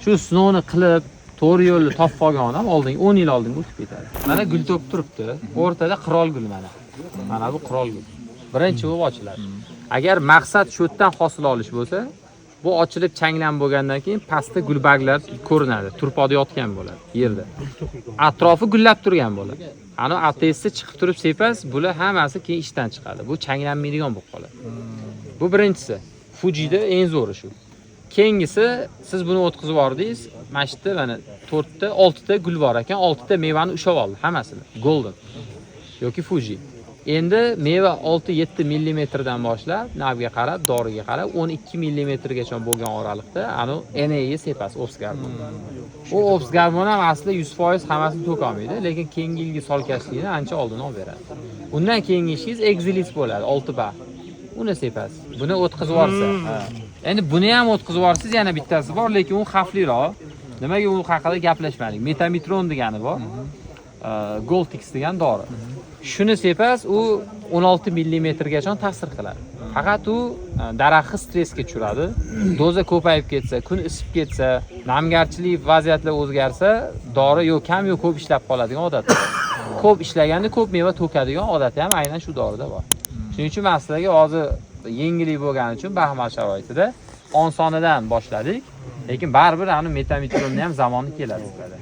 Shu sinovni qilib, to'g'ri yo'lni topib qolgan odam oldingi 10 yil oldinga o'tib ketadi. Mana gul to'kib turibdi. O'rtada qirol gul mana. Mana bu qirol gul. Birinchi bo'lib ochiladi. Agar maqsad shu yerdan hosil olish bo'lsa, bu ochilib changlan bo'lgandan keyin pastda gulbaglar ko'rinadi, turpoda yotgan bo'ladi yerda. Atrofi gullab turgan bo'ladi. Ana atesda chiqib turib sepas, bular hammasi keyin ishdan chiqadi. Bu changlanmaydigan bo'lib qoladi. Bu birinchisi. Fujida eng zo'ri shu. Keyingisi siz buni o'tkazib yubordingiz, mana shu yerda mana 4 ta, 6 ta gul bor ekan, 6 ta mevani ushlab oldi hammasini. Golden yoki Fuji. Endi meva 6-7 mm dan boshlab, navga qarab, doriga qarab 12 mm gacha bo'lgan oralikda ana NAE sepas obsgarmon. U obsgarmon ham asli 100% hammasini to'ka olmaydi, lekin keyingi yilgi solkashlikni ancha oldin olib beradi. Undan keyingi ishingiz Exilis bo'ladi, 6 ba. Uni sepas. Buni o'tkazib yuborsa. Endi buni ham o'tkazib yuborsiz, yana bittasi bor, lekin u xavfliroq. Nimaga u haqida gaplashmadik? Metamitron degani bor. Goltix degan dori. Shuni sepas, u 16 mm gacha ta'sir qiladi. Faqat u daraxtni stressga tushiradi. Doza ko'payib ketsa, kun isib ketsa, namgarchilik vaziyatlar o'zgarsa, dori yo kam yo ko'p ishlab qoladigan odat. Ko'p ishlaganda ko'p meva to'kadigan odati ham aynan shu dorida bor. Shuning uchun men sizlarga hozir yengillik bo'lgani uchun Baxmal sharoitida 10 sonidan boshladik, lekin baribir ani metamitronni ham zamoni keladi sizlarda.